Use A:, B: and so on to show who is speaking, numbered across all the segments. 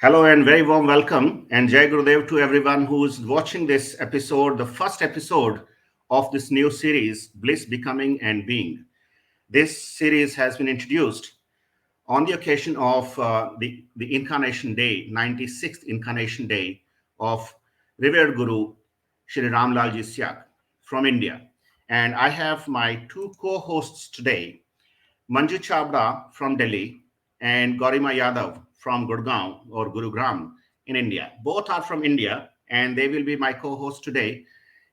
A: Hello and very warm welcome and Jai Gurudev to everyone who is watching this episode, the first episode of this new series, Bliss, Becoming and Being. This series has been introduced on the occasion of the Incarnation Day, 96th Incarnation Day of revered Guru Shri Ramlalji Siyag from India. And I have my two co-hosts today, Manju Chabra from Delhi and Gaurima Yadav from Gurgaon or Gurugram in India. Both are from India and they will be my co-hosts today.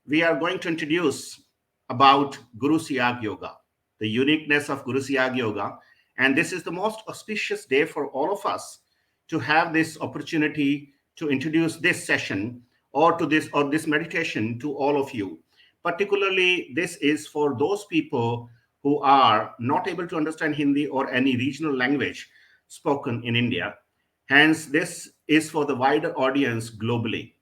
A: We are going to introduce about Guru Siyag Yoga, the uniqueness of Guru Siyag Yoga. And this is the most auspicious day for all of us to have this opportunity to introduce this session or this meditation to all of you. Particularly, this is for those people who are not able to understand Hindi or any regional language spoken in India. Hence, this is for the wider audience globally.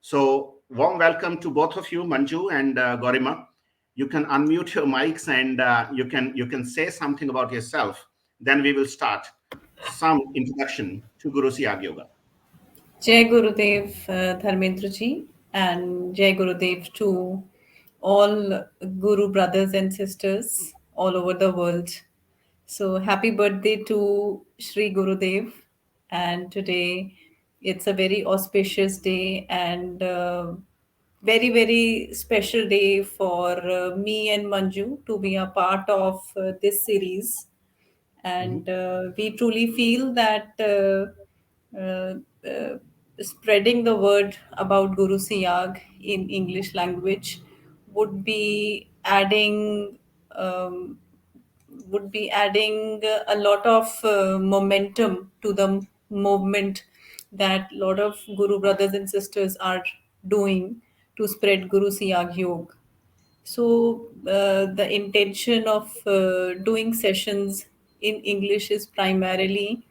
A: So, warm welcome to both of you, Manju and Gorima. You can unmute your mics and you can say something about yourself. Then we will start some introduction to Guru Siyag Yoga.
B: Jai Gurudev Dharmendra ji and Jai Gurudev to all Guru brothers and sisters all over the world. So happy birthday to Shri Gurudev, and today it's a very auspicious day and very special day for me and Manju to be a part of this series,
A: Mhm.
B: and we truly feel that uh, uh, spreading the word about Guru Siyag in English language would be adding um, a lot of momentum to the movement that a lot of Guru brothers and sisters are doing to spread Guru Siyag Yoga. So, the intention of doing sessions in English is primarily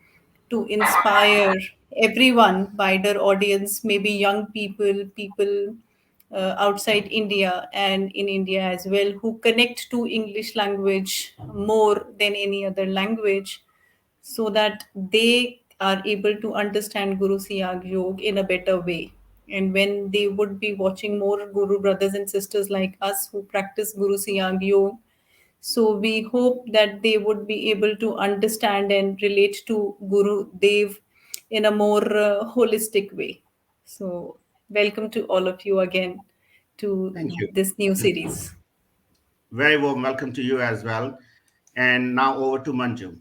B: to inspire everyone, wider audience, maybe young people, people outside India and in India as well, who connect to English language more than any other language, so that they are able to understand Guru Siyag Yoga in a better way. And when they would be watching more Guru brothers and sisters like us who practice Guru Siyag Yoga, so we hope that they would be able to understand and relate to Guru Dev in a more holistic way. So welcome to all of you again to
A: Thank you.
B: this new series.
A: Very warm welcome to you as well. And now over to Manju.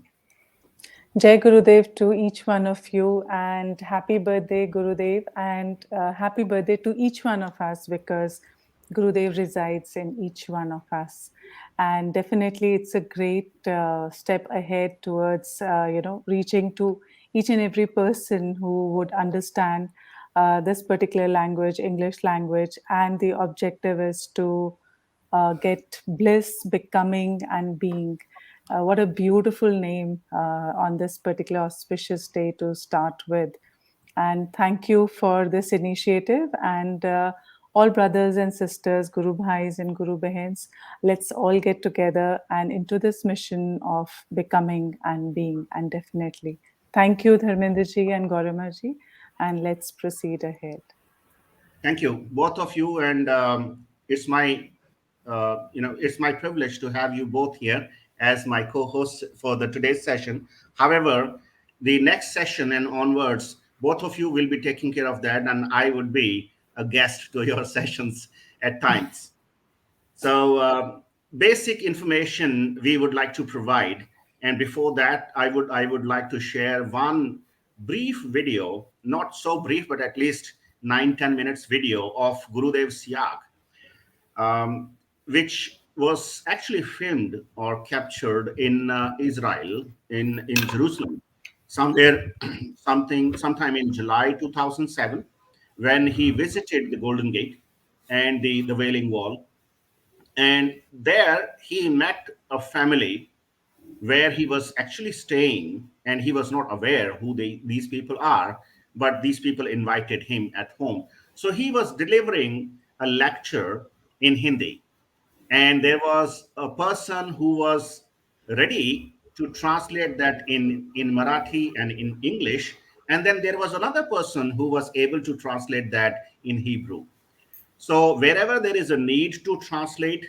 C: Jai Gurudev to each one of you, and happy birthday, Gurudev, and happy birthday to each one of us, because Gurudev resides in each one of us. And definitely, it's a great step ahead towards reaching to each and every person who would understand this particular language, English language, and the objective is to get bliss, becoming, and being. What a beautiful name on this particular auspicious day to start with. And thank you for this initiative. And all brothers and sisters, Guru Bhais and Guru Behens, let's all get together and into this mission of becoming and being. And definitely, thank you, Dharmendra ji and Gaurima ji. And let's proceed ahead.
A: Thank you, both of you, and it's my privilege to have you both here as my co-hosts for the today's session. However, the next session and onwards, both of you will be taking care of that, and I would be a guest to your sessions at times. So, basic information we would like to provide, and before that, I would like to share one brief video, not so brief, but at least 9-10 minutes video of Gurudev Siyag, which was actually filmed or captured in Israel, in Jerusalem, somewhere, sometime in July 2007, when he visited the Golden Gate and the Wailing Wall, and there he met a family where he was actually staying, and he was not aware who these people are, but these people invited him at home. So he was delivering a lecture in Hindi, and there was a person who was ready to translate that in Marathi and in English, And then there was another person who was able to translate that in Hebrew. So wherever there is a need to translate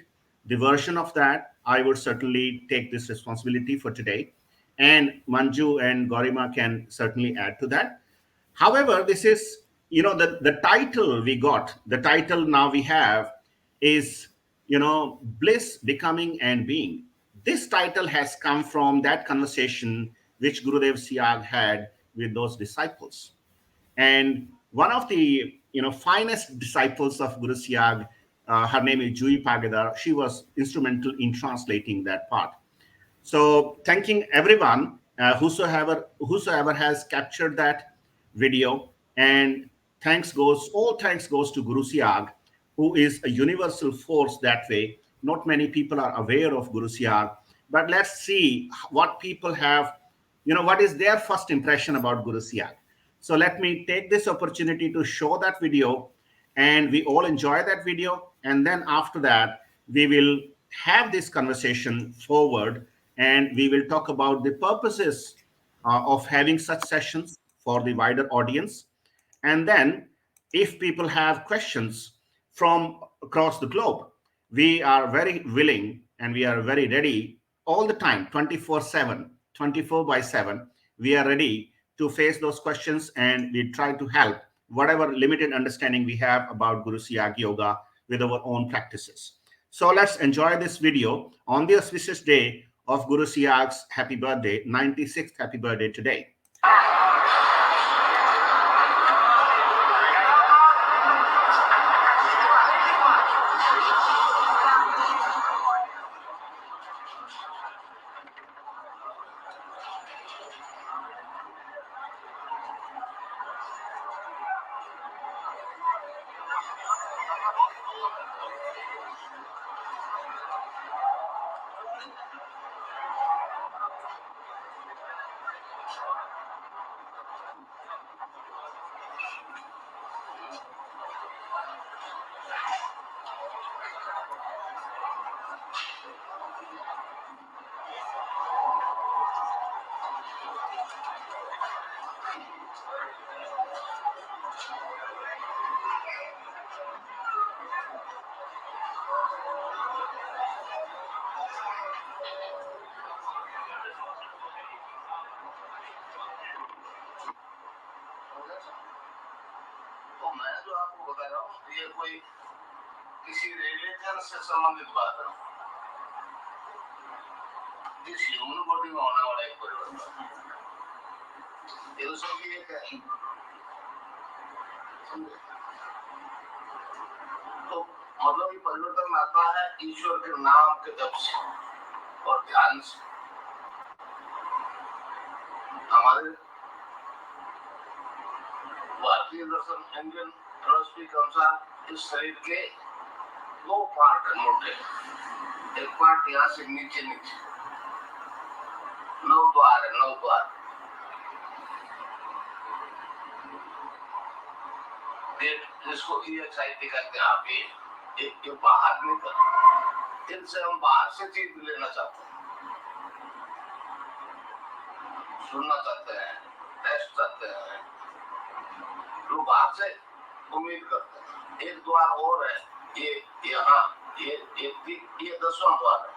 A: the version of that, I would certainly take this responsibility for today. And Manju and Gorima can certainly add to that. However, this is, the title we got, the title now we have is, Bliss, Becoming and Being. This title has come from that conversation which Gurudev Siyag had with those disciples. And one of the finest disciples of Guru Siyag, her name is Jui Pagadar. She was instrumental in translating that part. So thanking everyone, whosoever has captured that video, and all thanks goes to Guru Siyag, who is a universal force that way. Not many people are aware of Guru Siyag, but let's see what people have, what is their first impression about Guru Siyag. So let me take this opportunity to show that video, and we all enjoy that video, and then after that we will have this conversation forward, and we will talk about the purposes of having such sessions for the wider audience. And then, if people have questions from across the globe, we are very willing and we are very ready all the time, 24/7, 24 by 7. We are ready to face those questions, and we try to help whatever limited understanding we have about Guru Siyag Yoga with our own practices. So let's enjoy this video on the auspicious day of Guru Siyag's happy birthday, 96th happy birthday today.
D: तो मैं जो आपको बता रहा हूँ ये कोई किसी रिलीजन से संबंधित बात है। इस ह्यूमन बॉडी में होने वाला एक परिवर्तन ये तो सबकी एक है। तो मतलब ये परिवर्तन आता है ईश्वर के नाम के जप से और ध्यान से। हमारे भारतीय दर्शन इंडियन फिलॉसफी के अनुसार इस शरीर के दो पार्ट है मोटे। एक पार्ट यहाँ से नीचे नीचे 9 द्वार है, 9 द्वार। जिसको EXIT कहते हैं आप ये बाहर निकल, इनसे हम बाहर से चीज लेना चाहते हैं, सुनना चाहते हैं, टेस्ट करते हैं, लोग बाहर से उम्मीद करते हैं। एक द्वार और है ये यहाँ ये 10वां द्वार है,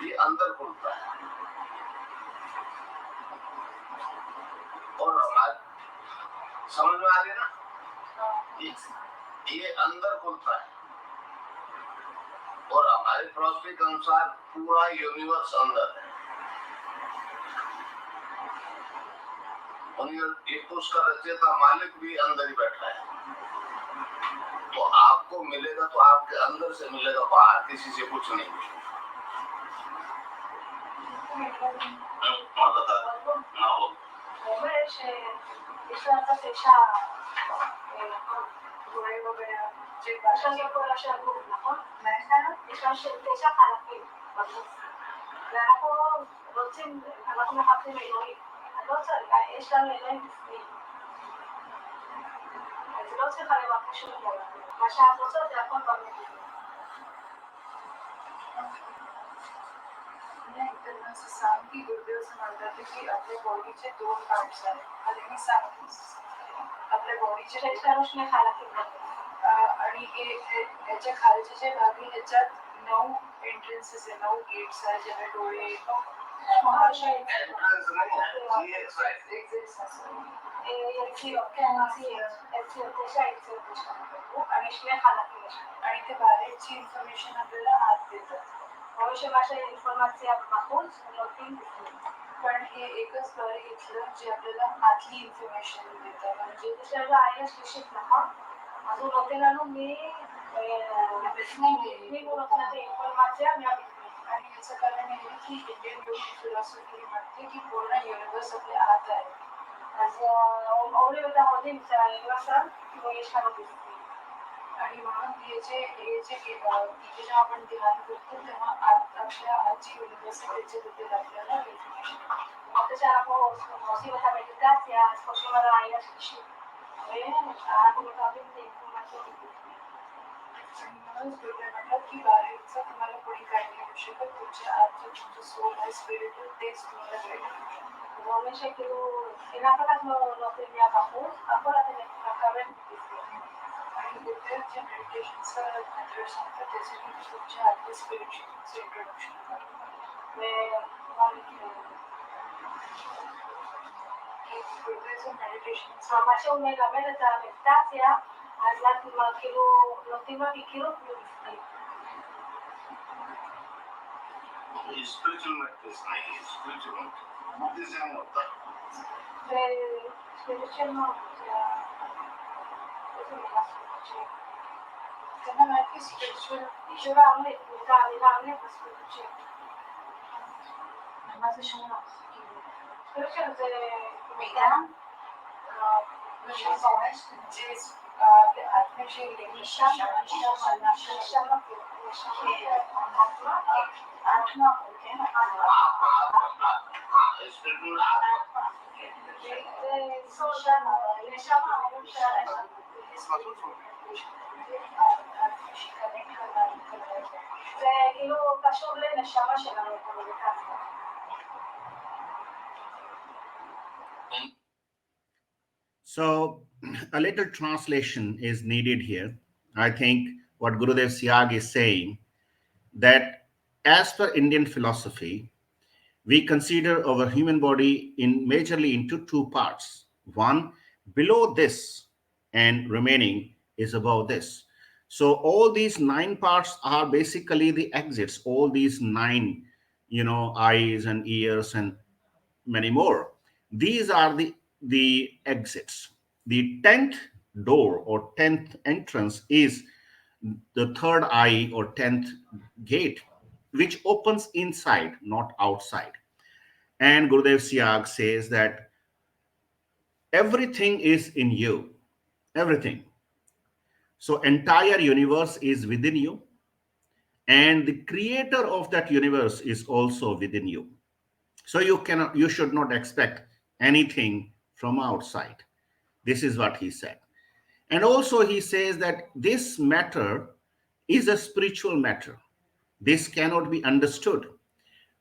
D: ये अंदर खुलता है और हमारे समझ में आ रही है ना, ये अंदर खुलता है और हमारे फिलॉसफी के अनुसार पूरा यूनिवर्स अंदर है। उसका रचयिता मालिक भी अंदर ही बैठा है। तो आपको मिलेगा तो आपके अंदर से मिलेगा, बाहर किसी से कुछ नहीं।
E: לא צריכה לבקש שום דבר. מה שאת רוצה זה הכל במדינה.
F: असं सांग की गुरुदेव असं म्हणतात की आपल्या बॉडीचे 2 पार्ट्स आहेत. आणि मी सांगते आपल्या बॉडीचे
E: त्याच्यानुसार खायला किंवा
F: आणि याच्या खालचे जे भाग आहे ह्याच्यात 9 एंट्रन्सेस आहे, 9 गेट्स आहेत, ज्याला डोळे आणि ते बाहेरची इन्फॉर्मेशन आपल्याला आत देतात. पण हे एकच द्वारे घेतलं जे आपल्याला आतली इन्फॉर्मेशन देतं. म्हणजे
E: अजून होते ना मी
F: आणि याचं कारण आहे की इंडियन योग फिलॉसॉफी म्हणते की पूर्ण युनिवर्स आपल्या आत आहे. आणि म्हणून इथे जेव्हा आपण ध्यान करतो तेव्हा आपल्या आत जी युनिवर्स आहे त्याच्याबद्दल आपल्याला म्हणूनच गुरुदेव म्हणतात की बाहेरचं तुम्हाला कोणी काही नाही होऊ शकत. तुमच्या आत जो तुमचं सोल आहे, स्पिरिट आहे, तेच तुम्हाला काही नाही होऊ शकत. आणि गुरुदेव जे मेडिटेशनचं मेथड सांगतात त्यासाठी तुमच्या आतल्या स्पिरिच्युअलचं इंट्रोडक्शन करतात. गुरुदेवचं मेडिटेशनचं
D: स्पिरिच्युअल मेडिटेशन नाही, स्पिरिच्युअल बुद्धिझम होता.
F: त्यांना माहिती स्पिरिच्युअल जे आपल्या आत्म्याशी आत्मा होते ना
D: spiritual
A: So, a little translation is needed here. I think what Gurudev Siyag is saying that as per Indian philosophy, we consider our human body in majorly into two parts. One below this, and remaining is above this. So all these 9 parts are basically the exits. All these 9, eyes and ears and many more. These are the exits. The 10th door or 10th entrance is the third eye or 10th gate, which opens inside, not outside. And Gurudev Siyag says that everything is in you. Everything. So entire universe is within you. And the creator of that universe is also within you. So you should not expect anything from outside. This is what he said. And also he says that this matter is a spiritual matter. This cannot be understood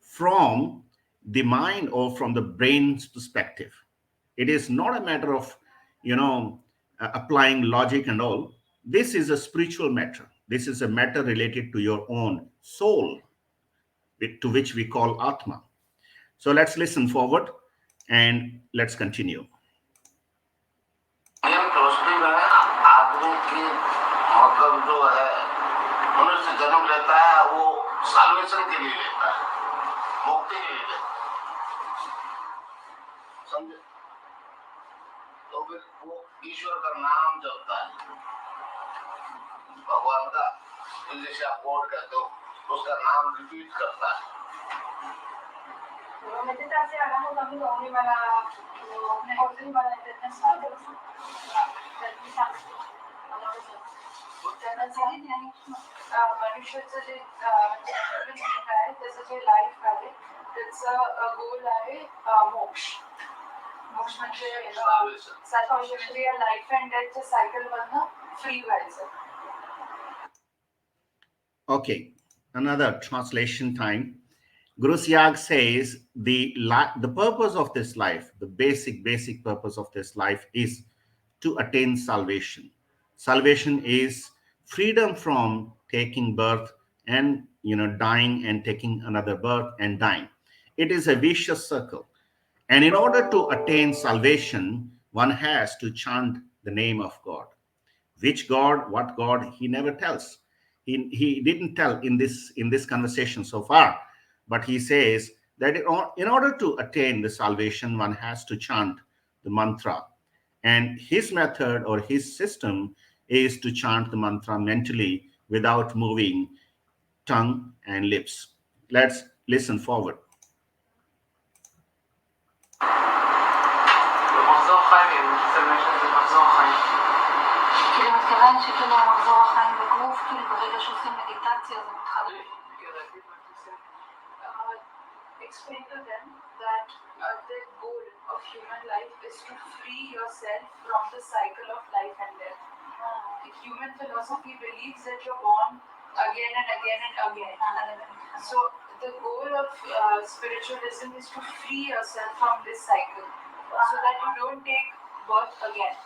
A: from the mind or from the brain's perspective. It is not a matter of, applying logic and all. This is a spiritual matter. This is a matter related to your own soul, to which we call Atma. So let's listen forward and let's continue.
D: Philosophy में आदमी की मतलब जो है मनुष्य जन्म लेता है वो साल्वेशन के लिए लेता है, मुक्ति के लिए लेता है, समझे? तो फिर वो ईश्वर का नाम जपता है, भगवान का जैसे आप वर्ड कहते हो उसका नाम रिपीट करता है.
F: मनुष्याचं जे आहे त्याचं जे लाईफ आहे त्याचं गोल आहे मोक्ष. मोक्ष म्हणजे लाईफ अँड डेथच्या सायकल मधनं फ्री व्हायचं.
A: Okay, another translation time. Guru Siyag says the purpose of this life, the basic purpose of this life is to attain salvation. Salvation is freedom from taking birth and dying and taking another birth and dying. It is a vicious circle. And in order to attain salvation, one has to chant the name of God. Which God, what God, he never tells. He didn't tell in this conversation so far, but he says that in order to attain the salvation, one has to chant the mantra. And his method or his system is to chant the mantra mentally without moving tongue and lips. Let's listen forward.
G: מחזור חיים, אצל מישהו זה מחזור חיים.
E: כאילו מתכוון שכאילו מחזור החיים בגוף, כאילו ברגע שעושים מדיטציה זה מתחלק.
F: Explain to them that the goal of human life is to free yourself from the cycle of life and death. The human philosophy believes that you're born again and again and again. So the goal of spiritualism is to free yourself from this cycle so that you don't take birth again.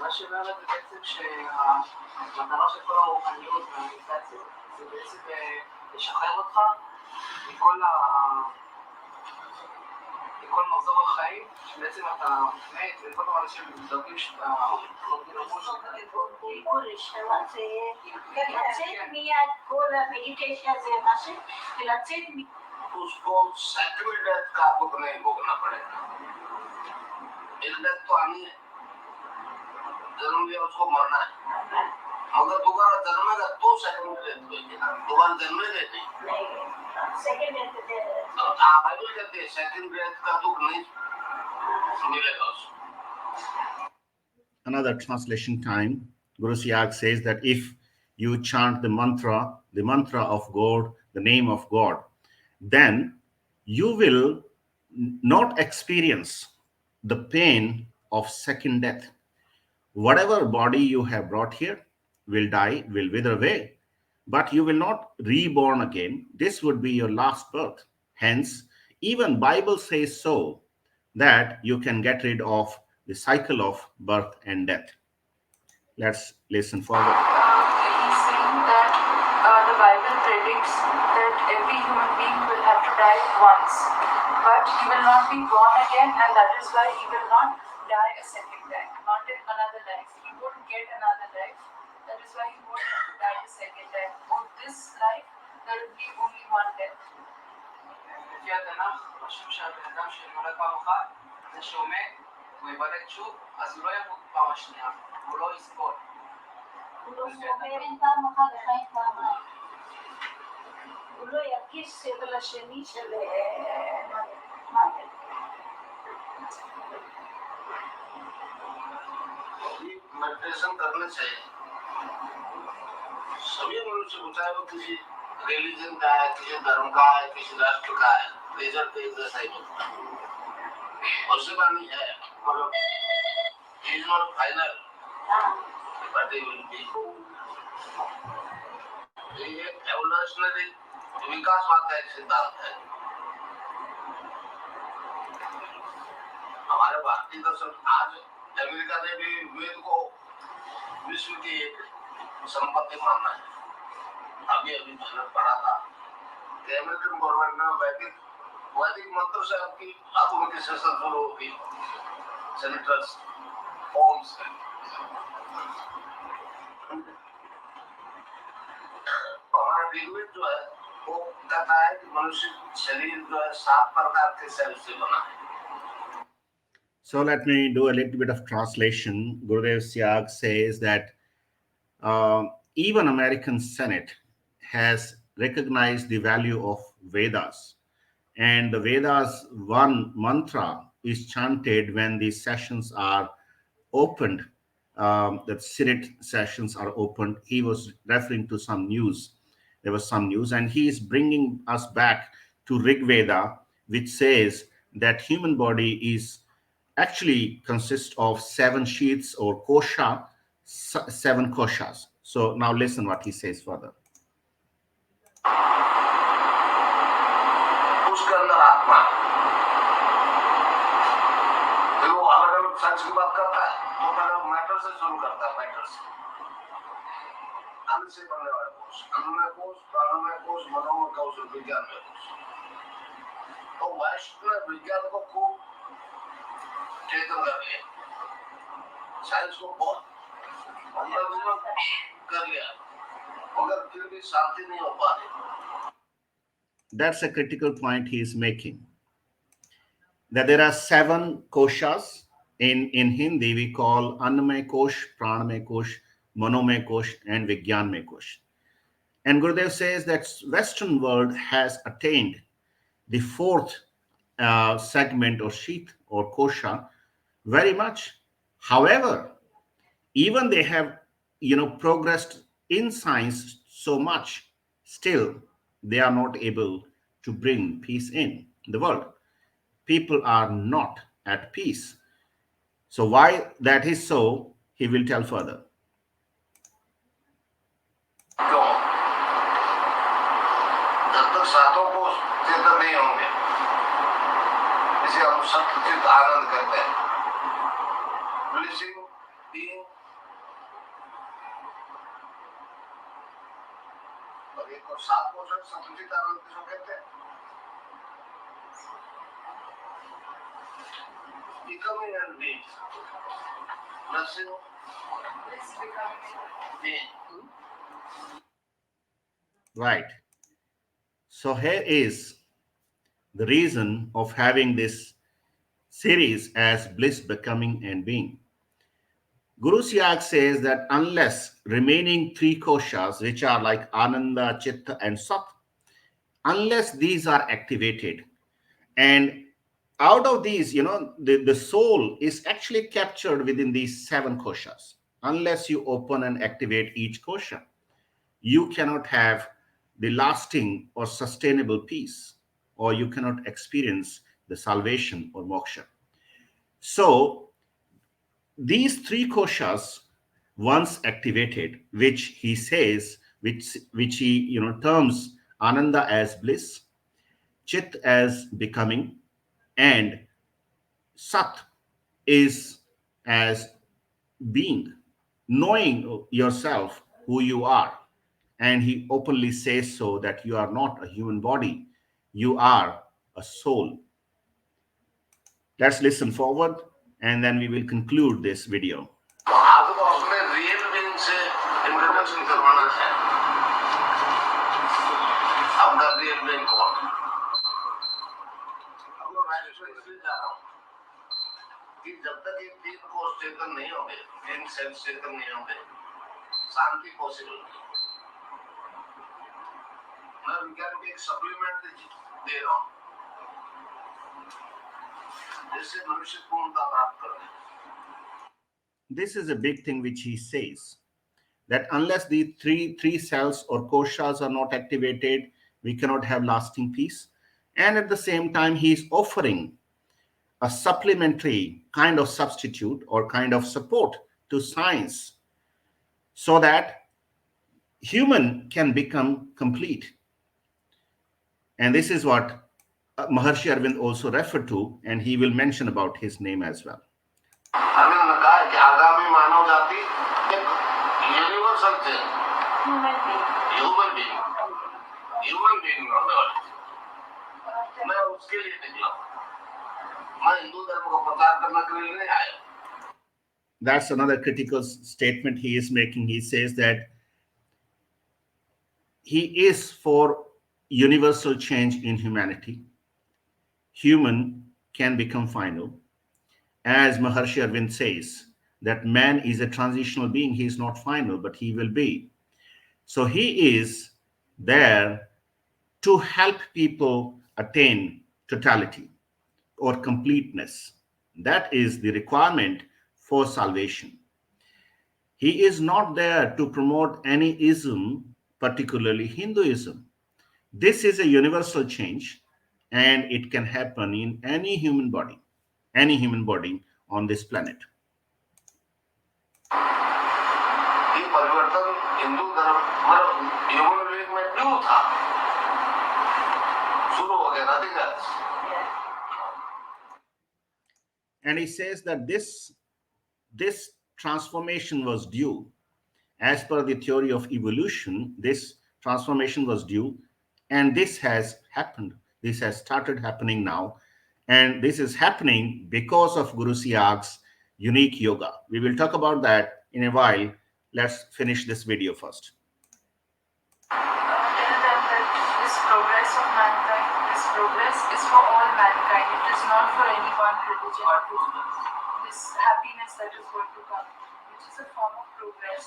G: מה שאומרת זה בעצם שהמטרה של כל הרוחניות והמדיטציה זה בעצם לשחרר אותך מכל מחזור החיים, שבעצם אתה מת, וכל פעם אנשים מדברים שאתה
E: לצאת מיד כל המדיטציה זה משהו, ולצאת
D: उसको settled death का दुख नहीं भोगना पड़ेगा। इस death तो आनी है, जरूरी है, उसको मरना है। अगर दोबारा जन्मेगा तो सेकंड डेथ होगी ना, दोबारा जन्मेगा नहीं।
E: सेकंड
D: हाँ, बाइबल कहती है सेकंड डेथ का दुख नहीं मिलेगा उसको।
A: Another translation time, Guru Siyag says that if you chant the mantra of God, the name of God, then you will not experience the pain of second death. Whatever body you have brought here will die, will wither away, but you will not reborn again. This would be your last birth. Hence, even Bible says so, that you can get rid of the cycle of birth and death. Let's listen forward.
F: He's saying that the Bible predicts that every human being will have to die once, but he will not be born again, and that is why he will not die a second time, not in another life. He won't get another life. That is why he won't have to die the second time. On this life, there will be only one death.
G: לפי התנ"ך, רשום שהבן אדם שנולד פעם אחת, זה שהוא מת, הוא ייוולד שוב, אז הוא לא ימות פעם השנייה, הוא לא יסבול.
E: הוא לא סובל פעם אחת וחיים פעמיים. הוא לא ירגיש סבל השני של מוות.
D: Meditation करने से सभी मनुष्य को, चाहे वो किसी religion का है, किसी धर्म का है, किसी राष्ट्र का है, रिजल्ट एक जैसा ही होता है। और शिवानी है, मतलब is not final, but it will be. ये एवोल्यूशनरी विकासवाद का एक सिद्धांत है। हमारे भारतीय दर्शन आज अमेरिका ने भी वेद को विश्व की एक संपत्ति माना है। अभी मैंने पढ़ा था कि अमेरिकन गवर्नमेंट ने वैदिक मंत्र से आपकी अब उनकी सेशन शुरू होगी, सेनेटर्स होम्स। हमारा ऋग्वेद जो है वो कहता है कि मनुष्य शरीर जो है 7 प्रकार के सेल से बना है।
A: So let me do a little bit of translation. Gurudev Siyag says that even American Senate has recognized the value of Vedas. And the Vedas one mantra is chanted when the sessions are opened, the Senate sessions are opened. He was referring to some news. There was some news, and he is bringing us back to Rig Veda, which says that human body is actually consists of 7 sheaths or kosha, 7 koshas. So now listen what he says further.
D: अलग अलग science की बात करता है तो पहले matter से शुरू करता है, मैटर से, अन्न से बनने वाले कोष, अन्नमय कोष, प्राणमय कोष, मनोमय कोष और विज्ञानमय कोष। तो वैश्विक विज्ञान को खूब चेतन कर लिया, साइंस को बहुत कर लिया, मगर फिर भी शांति नहीं हो पा रही।
A: That's a critical point he is making. That there are 7 koshas. In Hindi, we call Annamay Kosh, Pranamay Kosh, Manomay Kosh, and Vigyanmay Kosh. And Gurudev says that Western world has attained the 4th segment or sheath or kosha very much. However, even they have progressed in science so much, still they are not able to bring peace in the world. People are not at peace. So why that is so, he will tell further.
D: क्यों? जब तक सातों को चेतन नहीं होंगे, इसे हम सच्चित आनंद कहते हैं, ब्लिसिंग बीइंग, और एक और सात को सच्चित आनंद किसको कहते हैं? Becoming and being, blessing,
F: Bliss becoming.
D: being.
A: Right. So here is the reason of having this series as Bliss, Becoming, and Being. Guru Siyag says that unless remaining 3 koshas, which are like Ananda, Chitta, and Sat, unless these are activated, and out of these, the soul is actually captured within these 7 koshas. Unless you open and activate each kosha, you cannot have the lasting or sustainable peace, or you cannot experience the salvation or moksha. So these 3 koshas, once activated, which he says, which he terms Ananda as bliss, Chit as becoming, and Sat is as being, knowing yourself who you are. And he openly says so that you are not a human body, you are a soul. Let's listen forward and then we will conclude this video.
D: आपको अपने real being से introduction करवाना है, अपना real being कौन है? अब मैं इसलिए जा रहा हूँ कि जब तक ये 3 कोष चेतन नहीं होंगे, 3 सेंस चेतन नहीं होंगे, शांति पॉसिबल नहीं। मैं विज्ञान की एक सप्लीमेंट दे रहा हूँ जिससे मनुष्य पूर्णता प्राप्त करे।
A: This is a big thing which he says, that unless the three cells or koshas are not activated, we cannot have lasting peace. And at the same time, he is offering a supplementary kind of substitute or kind of support to science so that human can become complete. And this is what Maharshi Arvind also referred to, and he will mention about his name as well.
D: Arvind ने कहा कि आगामी मानव जाति एक universal थे, human being होने वाली थी। मैं उसके लिए निकला, मैं हिंदू धर्म को प्रचार करने के लिए नहीं आया।
A: That's another critical statement he is making. He says that he is for universal change in humanity. Human can become final. As Maharshi Arvind says, that man is a transitional being. He is not final, but he will be. So he is there to help people attain totality or completeness. That is the requirement for salvation. He is not there to promote any ism, particularly Hinduism. This is a universal change, and it can happen in any human body on this planet.
D: ये परिवर्तन हिंदू धर्म मतलब human being में क्यों था? शुरू हो गया, nothing else.
A: And he says that this transformation was due, as per the theory of evolution, this transformation was due, and this has happened. This has started happening now, and this is happening because of Guru Siyag's unique yoga. We will talk about that in a while. Let's finish this video first.
F: Tell them that this progress of mankind, this progress is for all mankind. It is not for any one religion or group. This happiness that is going to come, which is a form of progress,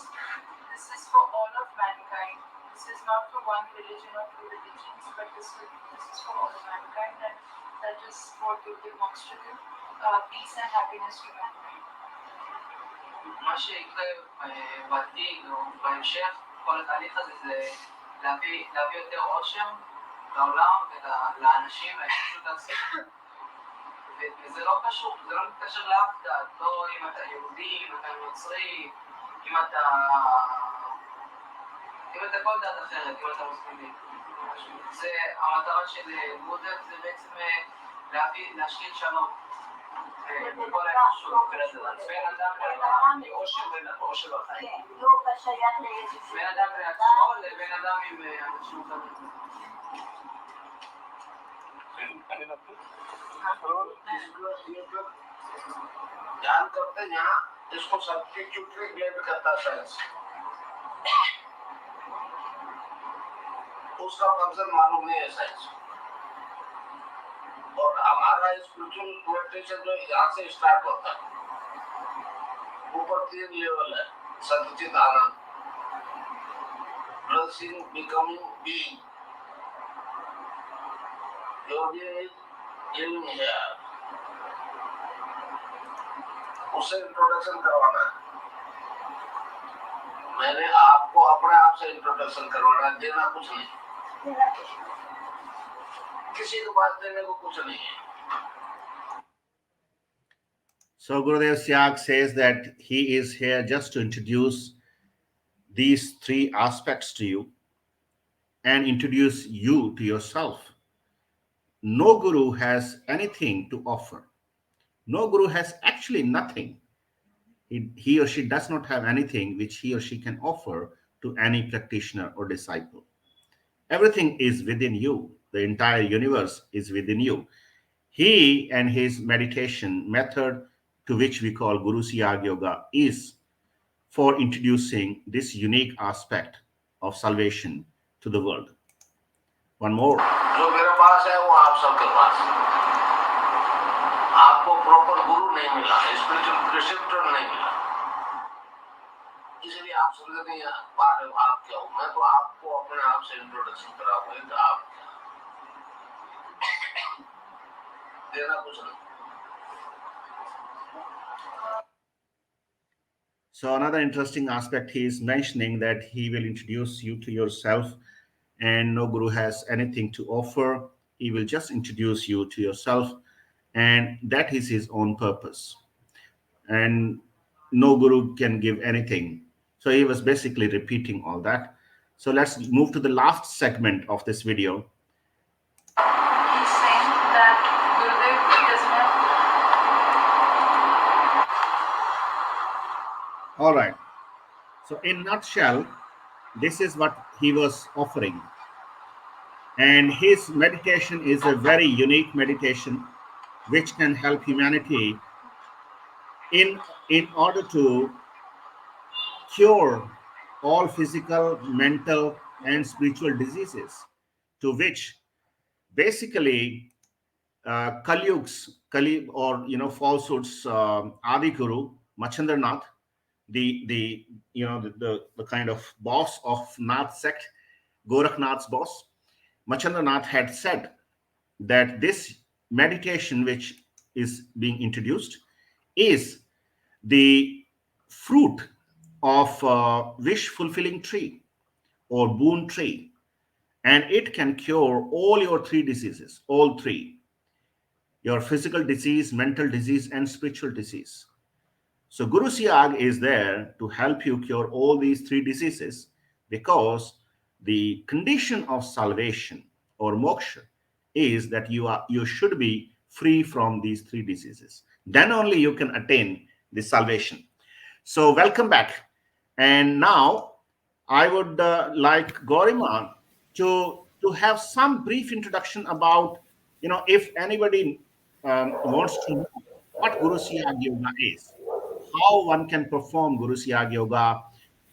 F: this is for all of mankind. This is not for one religion or two religions, but this is for all of mankind, and that is what will wants to give peace and happiness to mankind.
G: מה שיקרה בעתיד או בהמשך, כל התהליך הזה זה להביא יותר עושר לעולם ולאנשים, לאנושות עצמה. וזה לא קשור, זה לא מתקשר לאף דת, לא אם אתה יהודי, אם אתה נוצרי, אם אתה כל דת אחרת, אם אתה מוסלמי. זה המטרה של בודה, זה בעצם להשכין שלום. כל האנושות, בין אדם לאושר בחיים. בין אדם לעצמו לבין אדם עם אנשים אחרים.
D: ध्यान करते यहाँ इसको सब्स्टिट्यूटरी blade करता science, उसका function मालूम नहीं है science. और हमारा स्पिरिचुअल मेडिटेशन जो यहाँ से स्टार्ट होता है, ऊपर 3 लेवल है, सच्चित आनंद, ब्लेसिंग, बिकमिंग, बीइंग। योगी इल्म है, उससे इंट्रोडक्शन करवाना है। मैंने आपको अपने आप से इंट्रोडक्शन करवाना है, देना कुछ नहीं, किसी को बात देने को कुछ नहीं है।
A: So Gurudev Siyag says that he is here just to introduce these 3 aspects to you and introduce you to yourself. No guru has anything to offer. No guru has actually nothing. He or she does not have anything which he or she can offer to any practitioner or disciple. Everything is within you. The entire universe is within you. He and his meditation method, to which we call Guru Siyag Yoga, is for introducing this unique aspect of salvation to the world. One more.
D: जो मेरे पास है वो आप सबके पास है। आपको proper गुरु नहीं मिला, स्पिरिचुअल प्रिसेप्टर नहीं मिला, इसलिए आप समझ नहीं पा रहे हो आप क्या हो। मैं तो आपको अपने आप से इंट्रोडक्शन कराऊंगा कि आप देना कुछ नहीं।
A: So another interesting aspect, he is mentioning that he will introduce you to yourself, and no guru has anything to offer. He will just introduce you to yourself, and that is his own purpose. And no guru can give anything. So he was basically repeating all that. So let's move to the last segment of this video.
F: He's saying that Gurudev does not.
A: All right. So in nutshell, this is what he was offering. And his meditation is a very unique meditation which can help humanity in order to cure all physical, mental, and spiritual diseases, to which basically Kali or falsehoods, Adi Guru Machandranath, the kind of boss of Nath sect, Gorakhnath's boss, Machandranath had said that this meditation which is being introduced is the fruit of wish fulfilling tree or boon tree, and it can cure all your 3 diseases, all 3: your physical disease, mental disease, and spiritual disease. So Guru Siyag is there to help you cure all these 3 diseases, because the condition of salvation or moksha is that you should be free from these 3 diseases. Then only you can attain the salvation. So, welcome back. And now I would like Gorima to have some brief introduction about, if anybody wants to know what Guru Siyag Yoga is, how one can perform Guru Siyag Yoga,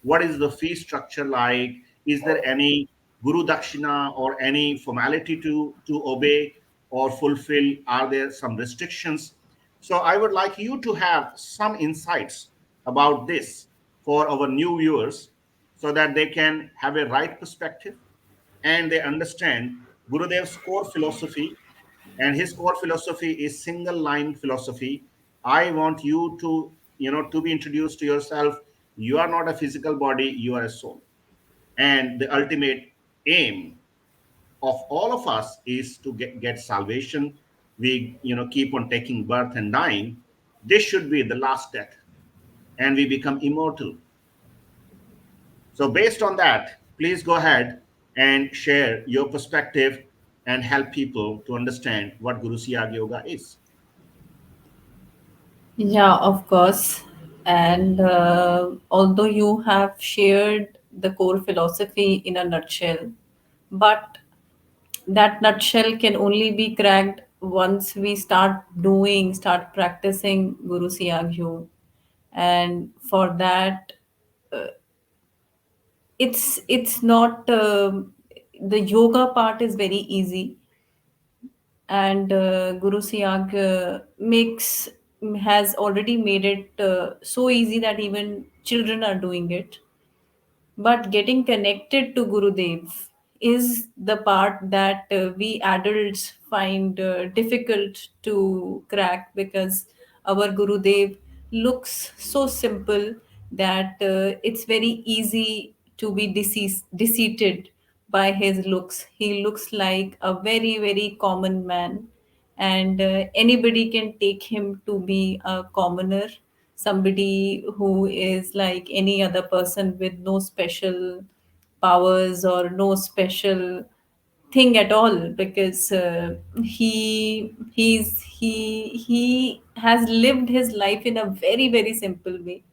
A: what is the fee structure like, is there any Guru Dakshina or any formality to obey or fulfill, are there some restrictions? So I would like you to have some insights about this for our new viewers so that they can have a right perspective and they understand Gurudev's core philosophy, and his core philosophy is single line philosophy. I want you to be introduced to yourself. You are not a physical body, you are a soul, and the ultimate aim of all of us is to get salvation. We keep on taking birth and dying. This should be the last death, and we become immortal. So based on that, please go ahead and share your perspective and help people to understand what Guru Siyag Yoga is.
B: Yeah, of course. And although you have shared the core philosophy in a nutshell, but that nutshell can only be cracked once we start practicing Guru Siyag Yoga. And for that, it's not the yoga part is very easy, and Guru Siyag makes has already made it so easy that even children are doing it. But getting connected to Gurudev is the part that we adults find difficult to crack, because our Gurudev looks so simple that it's very easy to be deceived by his looks. He looks like a very, very common man, and anybody can take him to be a commoner, somebody who is like any other person with no special powers or no special thing at all, because he has lived his life in a very, very simple way,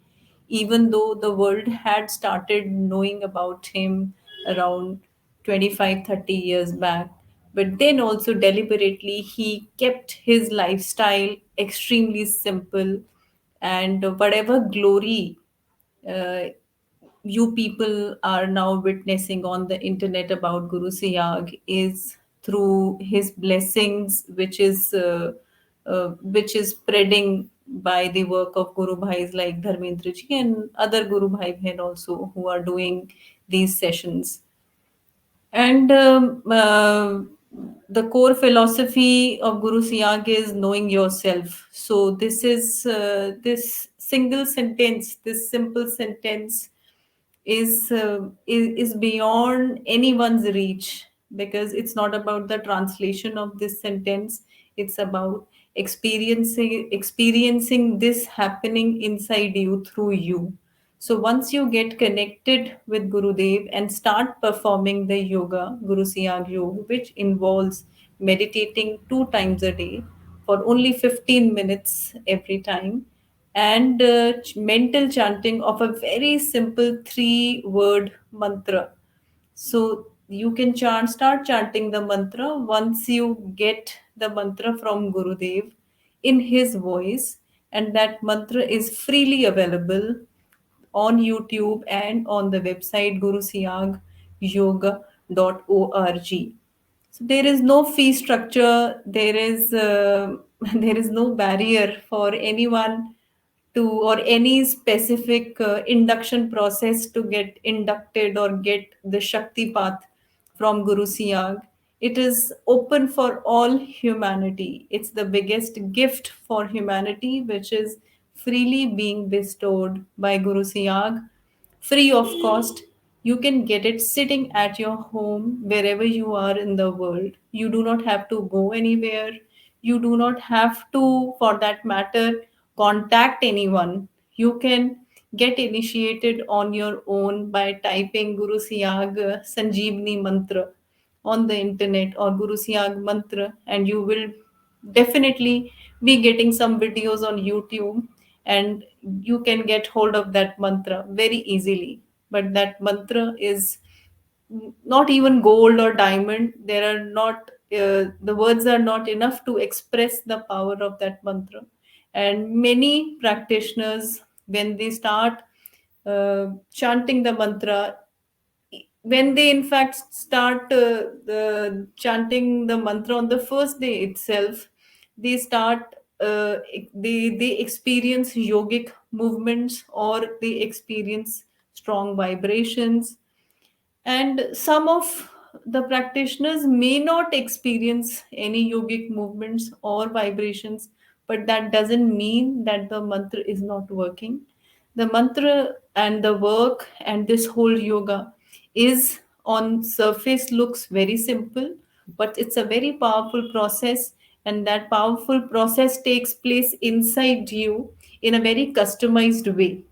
B: even though the world had started knowing about him around 25-30 years back. But then also deliberately he kept his lifestyle extremely simple, and whatever glory uh, you people are now witnessing on the internet about Guru Siyag is through his blessings, which is spreading by the work of Guru Bhais like Dharmendra ji and other Guru Bhai Bhen also, who are doing these sessions. And the core philosophy of Guru Siyag is knowing yourself. So this single sentence, this simple sentence is beyond anyone's reach, because it's not about the translation of this sentence. It's about experiencing this happening inside you through you. So once you get connected with Gurudev and start performing the yoga, Guru Siyag Yoga, which involves meditating 2 times a day for only 15 minutes every time, and mental chanting of a very simple 3 word mantra. So you can start chanting the mantra once you get the mantra from Gurudev in his voice, and that mantra is freely available on YouTube and on the website gurusiyagyoga.org. So there is no fee structure. There is there is no barrier for anyone to, or any specific induction process to get inducted or get the Shakti path from Guru Siyag. It is open for all humanity. It's the biggest gift for humanity, which is freely being bestowed by Guru Siyag, free of cost. You can get it sitting at your home wherever you are in the world. You do not have to go anywhere. You do not have to, for that matter, contact anyone. You can get initiated on your own by typing Guru Siyag Sanjeevani Mantra on the internet, or Guru Siyag Mantra, and you will definitely be getting some videos on YouTube, and you can get hold of that mantra very easily. But that mantra is not even gold or diamond. There are not the words are not enough to express the power of that mantra. And many practitioners, when they start chanting the mantra, when they in fact start chanting the mantra on the first day itself, they start they experience yogic movements, or they experience strong vibrations. And some of the practitioners may not experience any yogic movements or vibrations, but that doesn't mean that the mantra is not working. The mantra and the work and this whole yoga is, on surface, looks very simple, but it's a very powerful process, and that powerful process takes place inside you in a very customized way.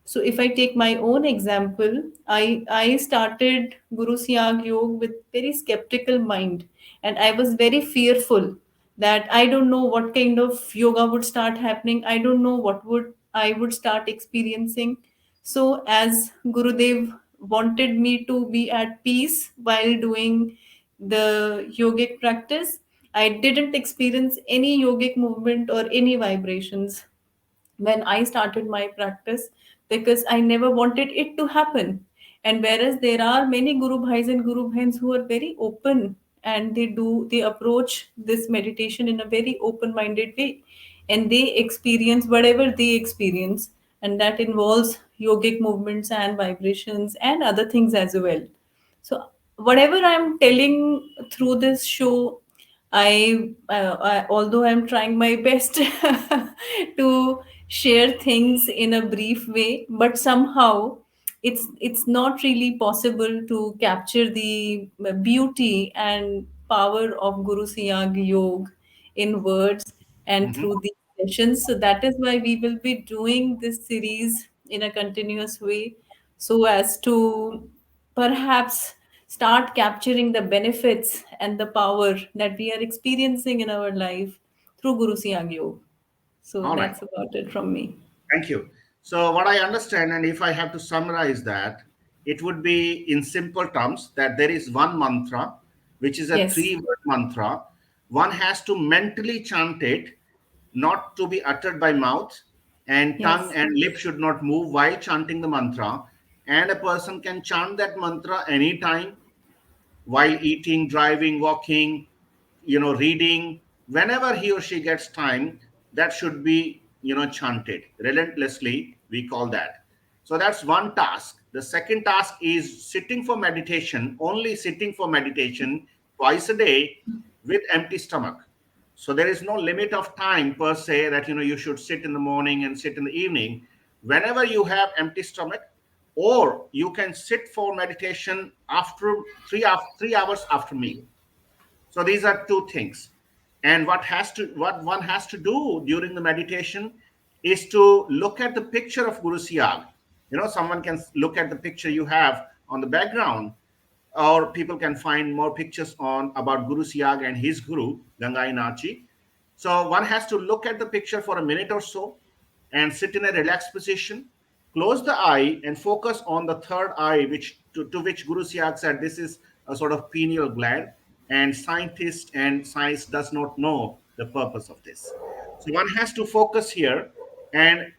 B: So if I take my own example, I started Guru Siyag Yoga with very skeptical mind, and I was very fearful that I don't know what kind of yoga would start happening. I don't know what would I would start experiencing. So as Gurudev wanted me to be at peace while doing the yogic practice, I didn't experience any yogic movement or any vibrations when I started my practice, because I never wanted it to happen. And whereas there are many Guru Bhais and Guru Bhans who are very open, and they approach this meditation in a very open minded way, and they experience whatever they experience, and that involves yogic movements and vibrations and other things as well. So whatever I'm telling through this show, although I'm trying my best to share things in a brief way, but somehow it's not really possible to capture the beauty and power of Guru Siyag Yoga in words and
A: Mhm.
B: through these sessions. So that is why we will be doing this series in a continuous way, so as to perhaps start capturing the benefits and the power that we are experiencing in our life through Guru Siyag Yoga. So
A: All right.
B: that's about it from me.
A: Thank you. So, what I understand, and if I have to summarize that, it would be in simple terms that there is one mantra, which is a
B: Yes,
A: three-word mantra. One has to mentally chant it, not to be uttered by mouth, and tongue
B: yes,
A: and lip should not move while chanting the mantra. And a person can chant that mantra anytime, while eating, driving, walking, reading, whenever he or she gets time, that should be, chanted relentlessly. We call that. So that's one task. The second task is sitting for meditation, only sitting for meditation twice a day with empty stomach. So there is no limit of time per se that you should sit in the morning and sit in the evening. Whenever you have empty stomach, or you can sit for meditation after 3 hours after meal. So these are two things. And what one has to do during the meditation is to look at the picture of Guru Siyag. Someone can look at the picture you have on the background, or people can find more pictures on about Guru Siyag and his guru Gangai Nachi. So one has to look at the picture for a minute or so and sit in a relaxed position, close the eye and focus on the third eye, which to which Guru Siyag said this is a sort of pineal gland, and scientists and science does not know the purpose of this. So one has to focus here, and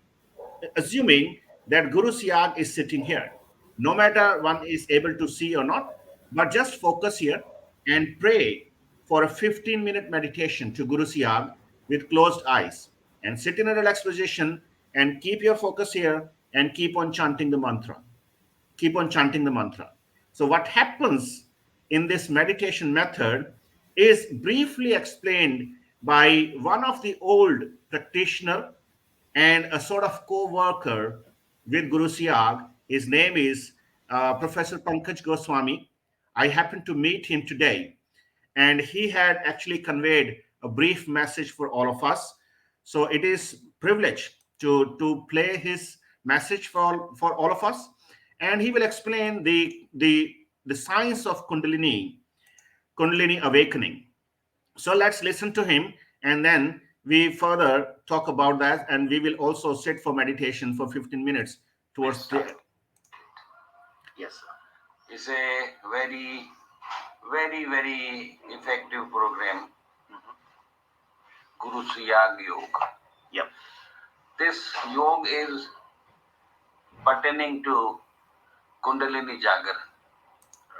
A: assuming that Guru Siyag is sitting here. No matter one is able to see or not, but just focus here and pray for a 15-minute meditation to Guru Siyag with closed eyes, and sit in a relaxed position and keep your focus here and keep on chanting the mantra. Keep on chanting the mantra. So, what happens in this meditation method is briefly explained by one of the old practitioner and a sort of co-worker with Guru Siyag. His name is Professor Pankaj Goswami. I happened to meet him today, and he had actually conveyed a brief message for all of us. So it is privilege to play his message for all of us, and he will explain the science of Kundalini awakening. So let's listen to him, and then we further talk about that, and we will also sit for meditation for 15 minutes towards the.
D: Yes, sir. It's a very, very, very effective program. Guru Siyag Yoga. Yep. This yoga is pertaining to Kundalini Jagran.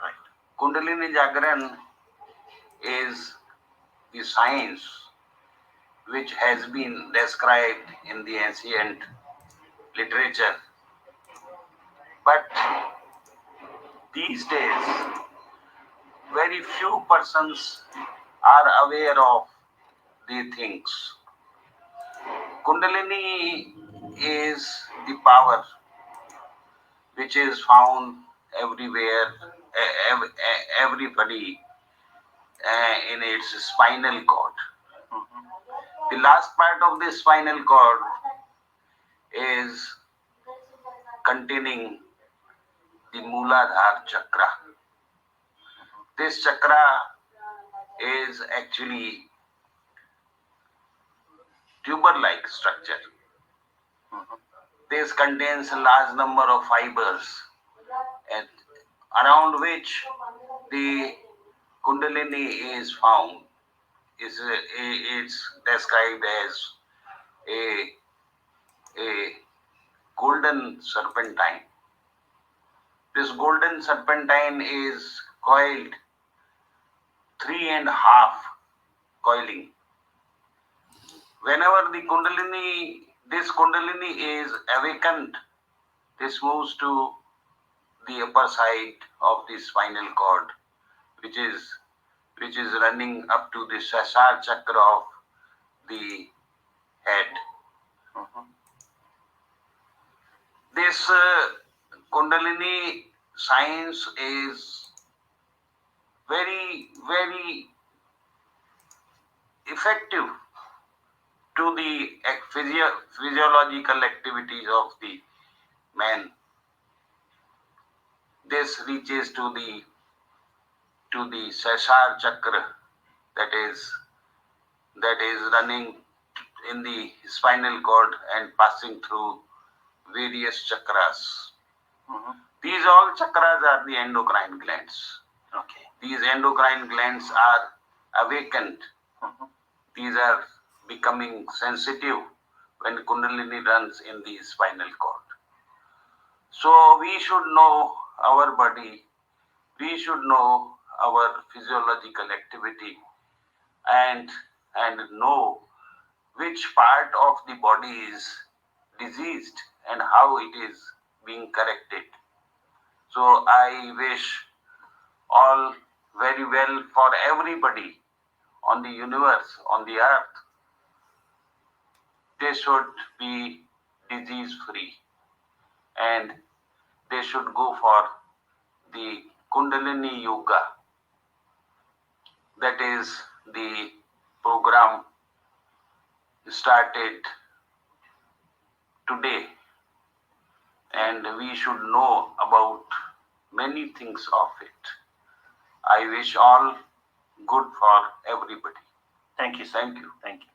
D: Right. Kundalini Jagran is the science which has been described in the ancient literature. But these days, very few persons are aware of the things. Kundalini is the power which is found everywhere, everybody in its spinal cord. The last part of the spinal cord is containing the Mooladhara chakra. This chakra is actually tuber-like structure. This contains a large number of fibers and around which the Kundalini is found. It's described as a golden serpentine. This golden serpentine is coiled 3.5 coiling. Whenever this Kundalini is awakened, this moves to the upper side of the spinal cord, which is running up to the Sasar chakra of the head. This Kundalini science is very, very effective to the physiological activities of the man. This reaches to the Sasar chakra that is running in the spinal cord and passing through various chakras. These all chakras are the endocrine glands. Okay. These endocrine glands are awakened. These are becoming sensitive when Kundalini runs in the spinal cord. So we should know our body, we should know our physiological activity and know which part of the body is diseased and how it is being corrected. So I wish all very well for everybody on the universe, on the earth. They should be disease free and they should go for the Kundalini Yoga. That is the program started today, and we should know about many things of it. I wish all good for everybody. Thank you. Thank you. Thank you.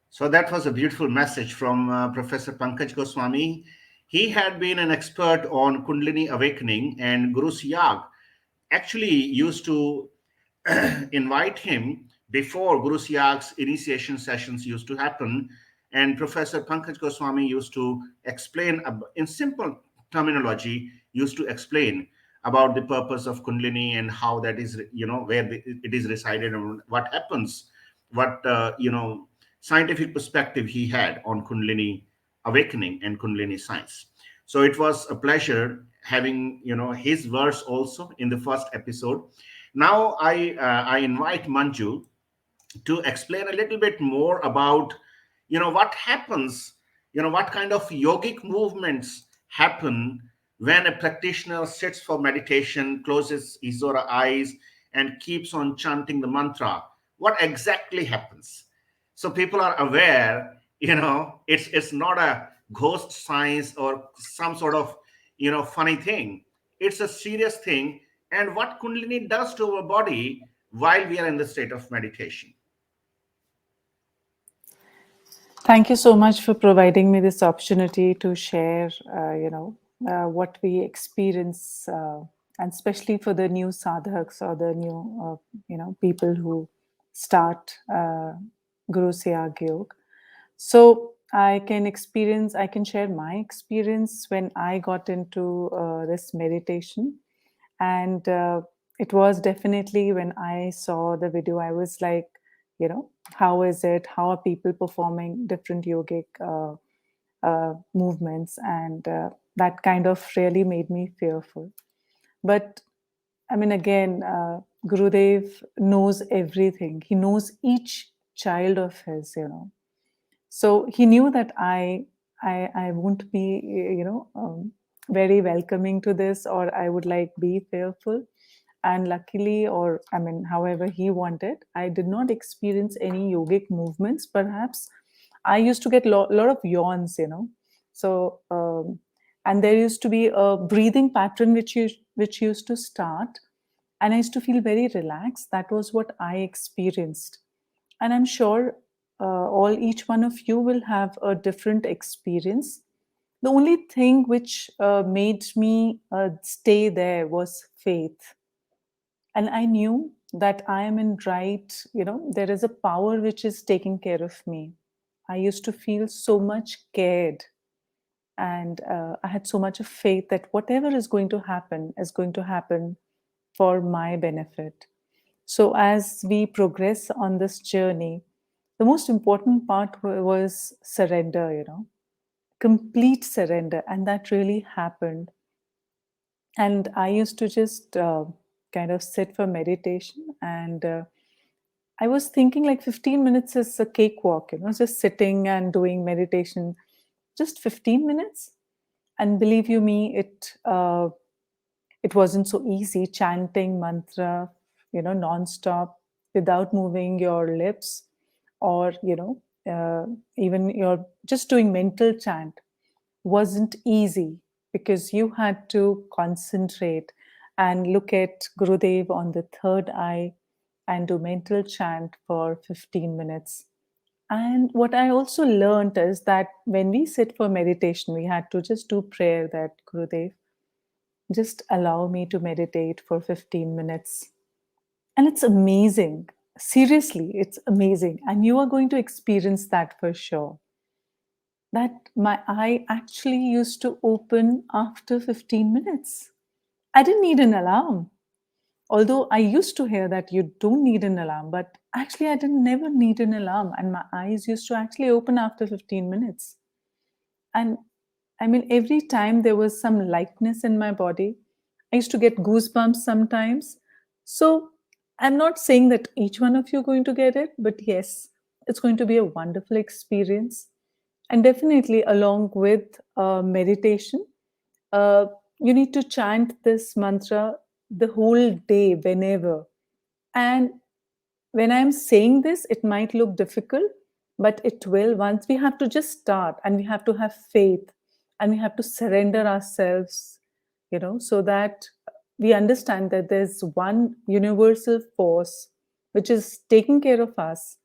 A: So that was a beautiful message from Professor Pankaj Goswami. He had been an expert on Kundalini awakening, and Guru Siyag actually used to invite him before Guru Siyag's initiation sessions used to happen. And Professor Pankaj Goswami used to explain in simple terminology, used to explain about the purpose of Kundalini and how that is, where it is resided and what happens, what, scientific perspective he had on Kundalini awakening and Kundalini science. So it was a pleasure having, his verse also in the first episode. Now I invite Manju to explain a little bit more about what happens, what kind of yogic movements happen when a practitioner sits for meditation, closes his or her eyes, and keeps on chanting the mantra. What exactly happens? So people are aware, it's not a ghost science or some sort of funny thing. It's a serious thing, and what Kundalini does to our body while we are in the state of meditation.
C: Thank you so much for providing me this opportunity to share, what we experience, and especially for the new sadhaks or the new, people who start Guru Siyag Yoga. So I can share my experience when I got into this meditation. And it was definitely when I saw the video, I was like, how is it? How are people performing different yogic movements? And that kind of really made me fearful. But I mean, again, Gurudev knows everything. He knows each child of his, So he knew that I won't be, very welcoming to this, or I would like be fearful. And luckily, or I mean, however he wanted, I did not experience any yogic movements. Perhaps I used to get lot of yawns, So, and there used to be a breathing pattern which used to start, and I used to feel very relaxed. That was what I experienced, and I'm sure all each one of you will have a different experience. The only thing which made me stay there was faith. And I knew that I am in right, there is a power which is taking care of me. I used to feel so much cared, and I had so much of faith that whatever is going to happen for my benefit. So as we progress on this journey, the most important part was surrender, complete surrender. And that really happened. And I used to just kind of sit for meditation. And I was thinking like 15 minutes is a cakewalk, just sitting and doing meditation, just 15 minutes. And believe you me, it wasn't so easy chanting mantra, nonstop without moving your lips, or even you're just doing mental chant wasn't easy, because you had to concentrate and look at Gurudev on the third eye and do mental chant for 15 minutes. And what I also learned is that when we sit for meditation, we had to just do prayer that Gurudev, just allow me to meditate for 15 minutes. And it's amazing. Seriously, it's amazing. And you are going to experience that for sure. That my eye actually used to open after 15 minutes. I didn't need an alarm. Although I used to hear that you don't need an alarm, but actually I didn't never need an alarm. And my eyes used to actually open after 15 minutes. And I mean, every time there was some lightness in my body, I used to get goosebumps sometimes. So I'm not saying that each one of you are going to get it, but yes, it's going to be a wonderful experience. And definitely, along with meditation, uh, you need to chant this mantra the whole day, whenever. And when I'm saying this, it might look difficult, but it will. Once we have to just start, and we have to have faith, and we have to surrender ourselves, so that we understand that there's one universal force which is taking care of us.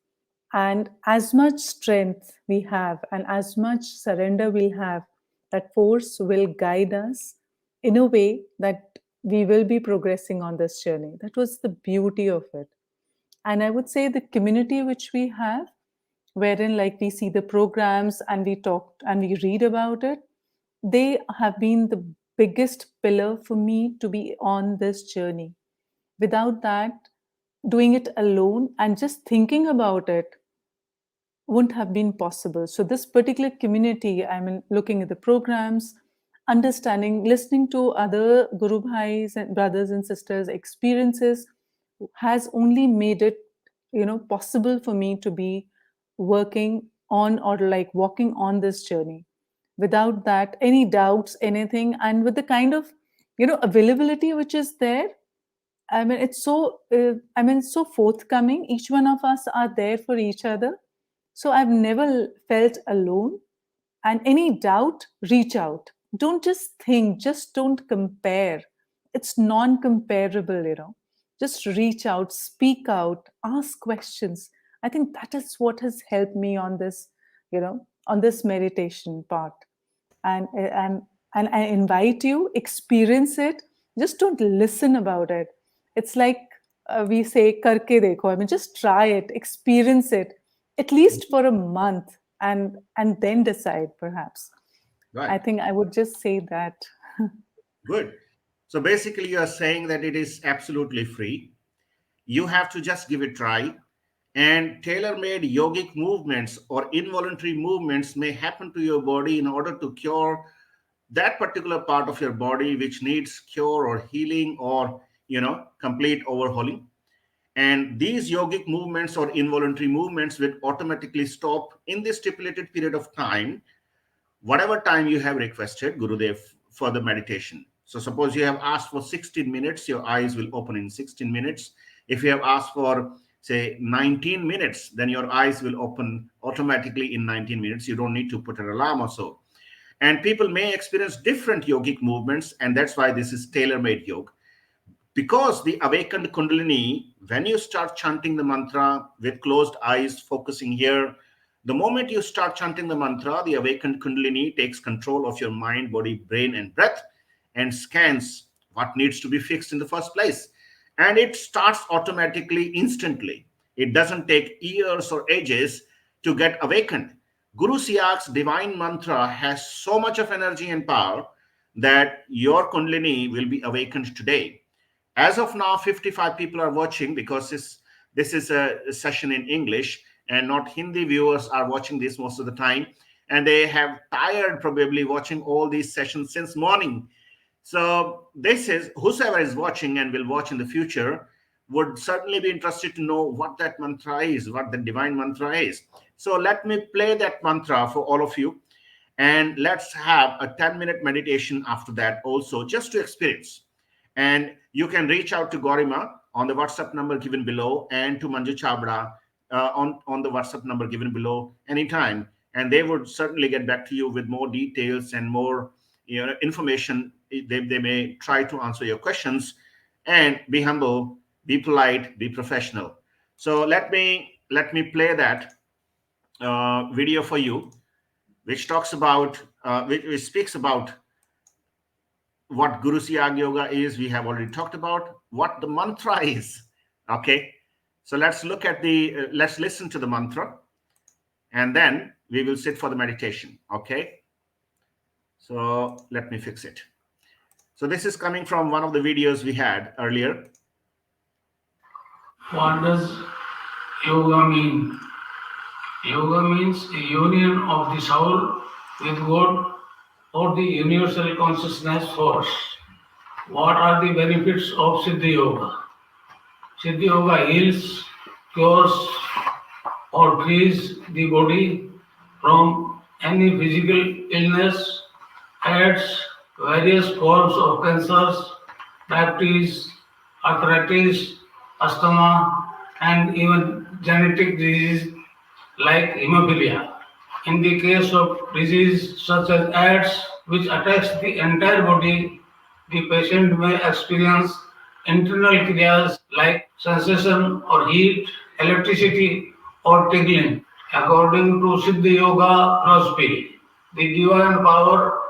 C: And as much strength we have, and as much surrender we'll have, that force will guide us in a way that we will be progressing on this journey. That was the beauty of it. And I would say the community which we have, wherein like we see the programs and we talk and we read about it, they have been the biggest pillar for me to be on this journey. Without that, doing it alone and just thinking about it wouldn't have been possible. So this particular community, I mean, looking at the programs, understanding, listening to other Guru Bhais and brothers and sisters' experiences, has only made it, possible for me to be working on, or like walking on this journey. Without that, any doubts, anything, and with the kind of, availability which is there, I mean, it's so, so forthcoming. Each one of us are there for each other. So I've never felt alone. And any doubt, reach out. Don't just think, just don't compare. It's non comparable, Just reach out, speak out, ask questions. I think that is what has helped me on this on this meditation part. And I invite you, experience it. Just don't listen about it. It's like we say, karke dekho. I mean, just try it, experience it, at least for a month, and then decide, perhaps.
A: Right.
C: I think I would just say that.
A: Good. So basically, you are saying that it is absolutely free. You have to just give it a try. And tailor-made yogic movements or involuntary movements may happen to your body in order to cure that particular part of your body which needs cure or healing or complete overhauling. And these yogic movements or involuntary movements will automatically stop in the stipulated period of time, whatever time you have requested Gurudev for the meditation. So suppose you have asked for 16 minutes, your eyes will open in 16 minutes. If you have asked for, say, 19 minutes, then your eyes will open automatically in 19 minutes. You don't need to put an alarm or so. And people may experience different yogic movements, and that's why this is tailor-made yoga. Because the awakened Kundalini, when you start chanting the mantra with closed eyes, focusing here, the moment you start chanting the mantra, the awakened Kundalini takes control of your mind, body, brain, and breath and scans what needs to be fixed in the first place. And it starts automatically, instantly. It doesn't take years or ages to get awakened. Guru Siyag's divine mantra has so much of energy and power that your Kundalini will be awakened today. As of now, 55 people are watching because this is a session in English and not Hindi viewers are watching this most of the time. And they have tired probably watching all these sessions since morning. So this is, whosoever is watching and will watch in the future would certainly be interested to know what that mantra is, what the divine mantra is. So let me play that mantra for all of you. And let's have a 10-minute meditation after that also, just to experience. And you can reach out to Gorima on the WhatsApp number given below and to Manju Chabra on the WhatsApp number given below anytime. And they would certainly get back to you with more details and more information. They may try to answer your questions. And be humble, be polite, be professional. So let me play that video for you, which talks about, which speaks about what Guru Siyag Yoga is. We have already talked about what the mantra is. Okay, so let's look at let's listen to the mantra, and then we will sit for the meditation. Okay, so let me fix it. So this is coming from one of the videos we had earlier.
H: What does yoga mean? Yoga means a union of the soul with God or the universal consciousness force. What are the benefits of Siddhi Yoga? Siddhi Yoga heals, cures, or frees the body from any physical illness, adds various forms of cancers, diabetes, arthritis, asthma, and even genetic disease like hemophilia. In the case of disease such as AIDS, which attacks the entire body, the patient may experience internal kriyas like sensation or heat, electricity, or tingling. According to Siddhi Yoga philosophy, the divine power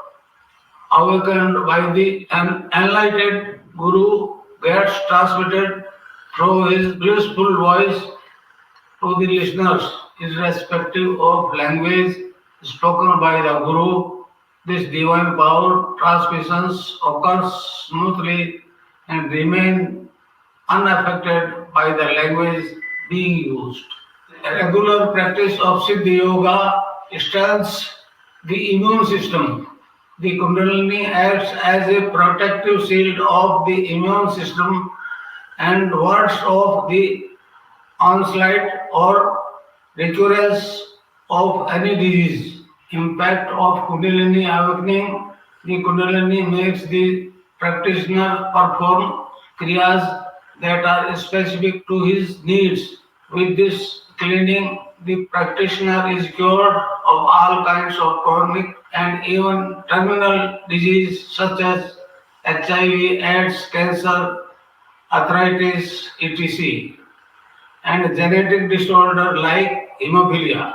H: awakened by the enlightened Guru gets transmitted through his blissful voice to the listeners, irrespective of language spoken by the Guru. This divine power transmissions occurs smoothly and remain unaffected by the language being used. A regular practice of Siddhi Yoga strengthens the immune system. The Kundalini acts as a protective shield of the immune system and wards off the onslaught or recurrence of any disease. Impact of Kundalini awakening. The Kundalini makes the practitioner perform kriyas that are specific to his needs. With this cleaning, the practitioner is cured of all kinds of chronic and even terminal disease such as HIV, AIDS, cancer, arthritis, etc., and genetic disorder like hemophilia.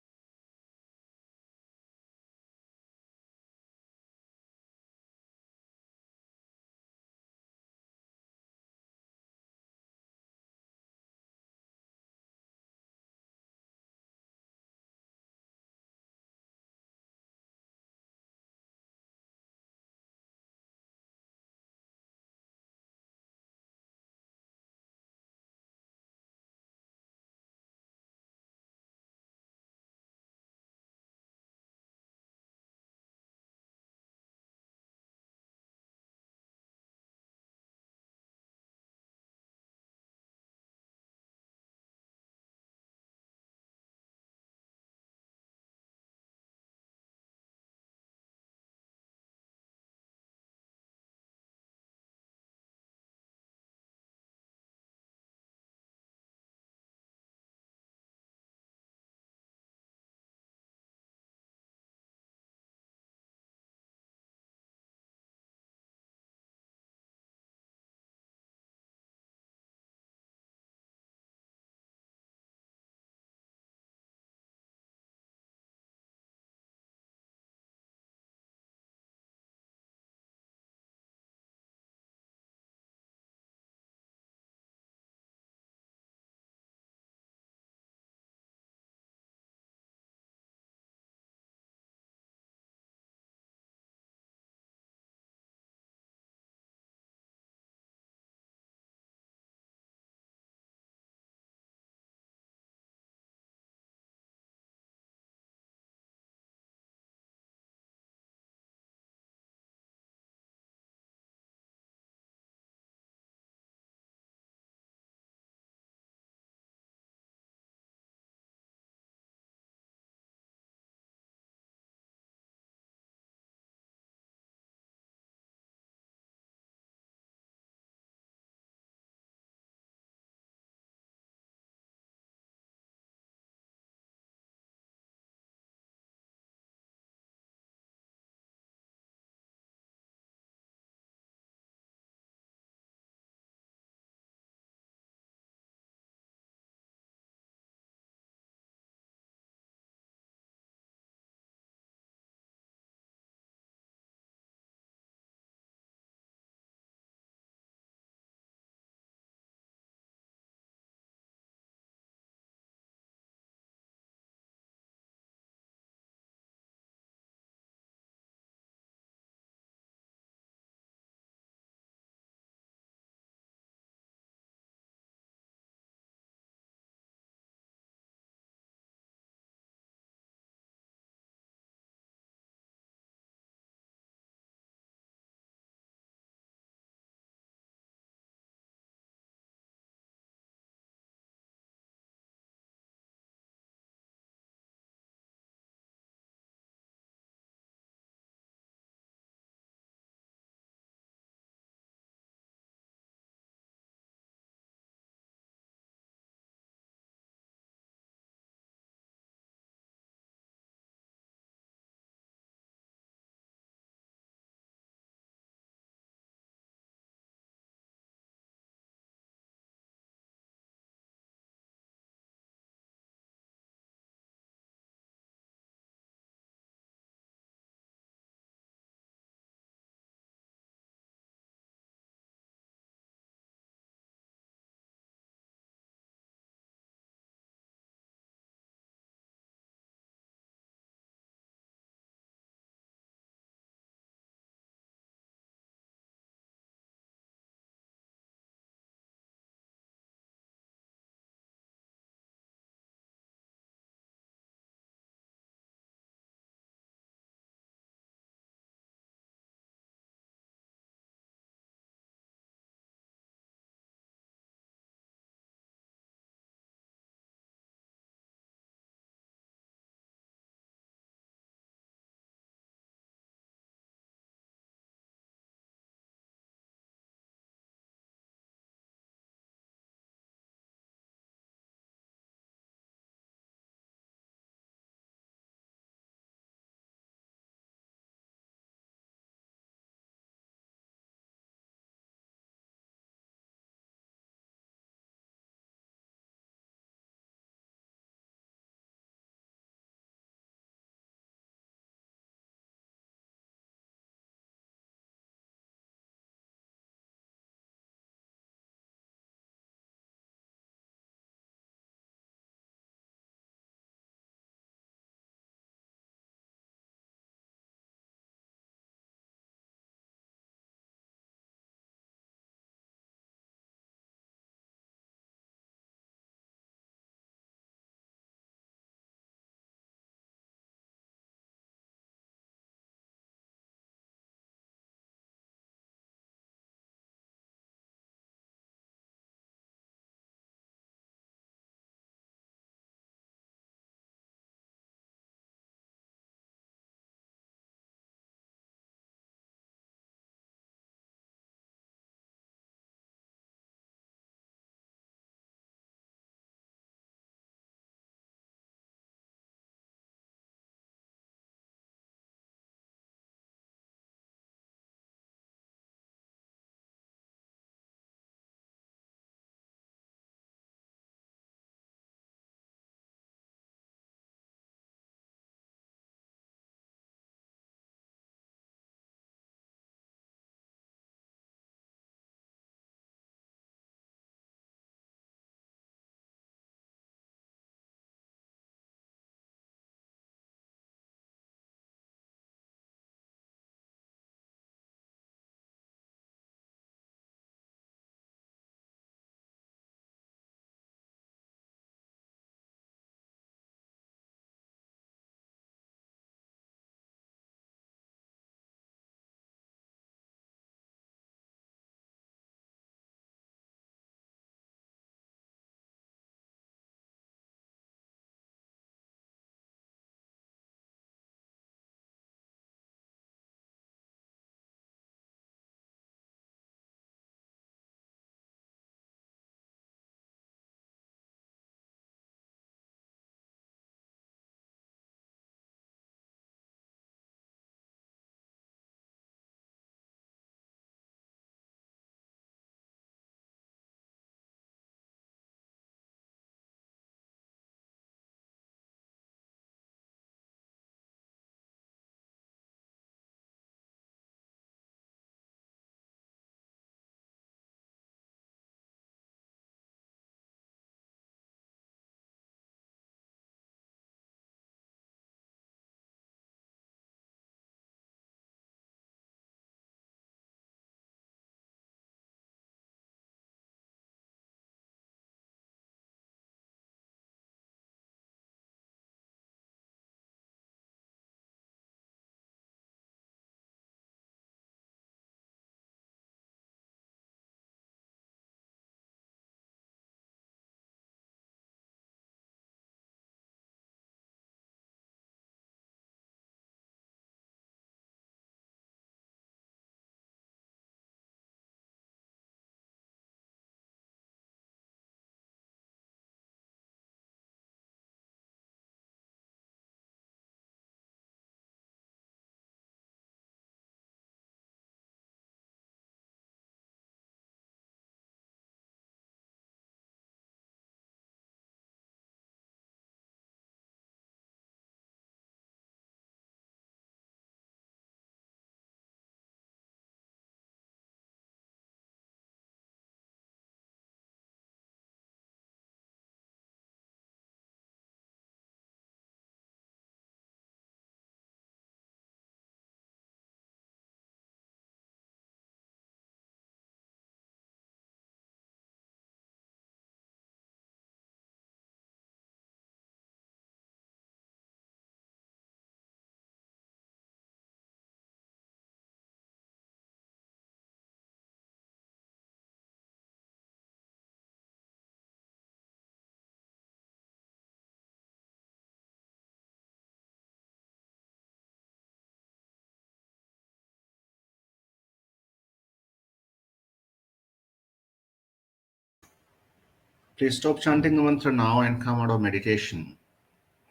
A: Please stop chanting the mantra now and come out of meditation.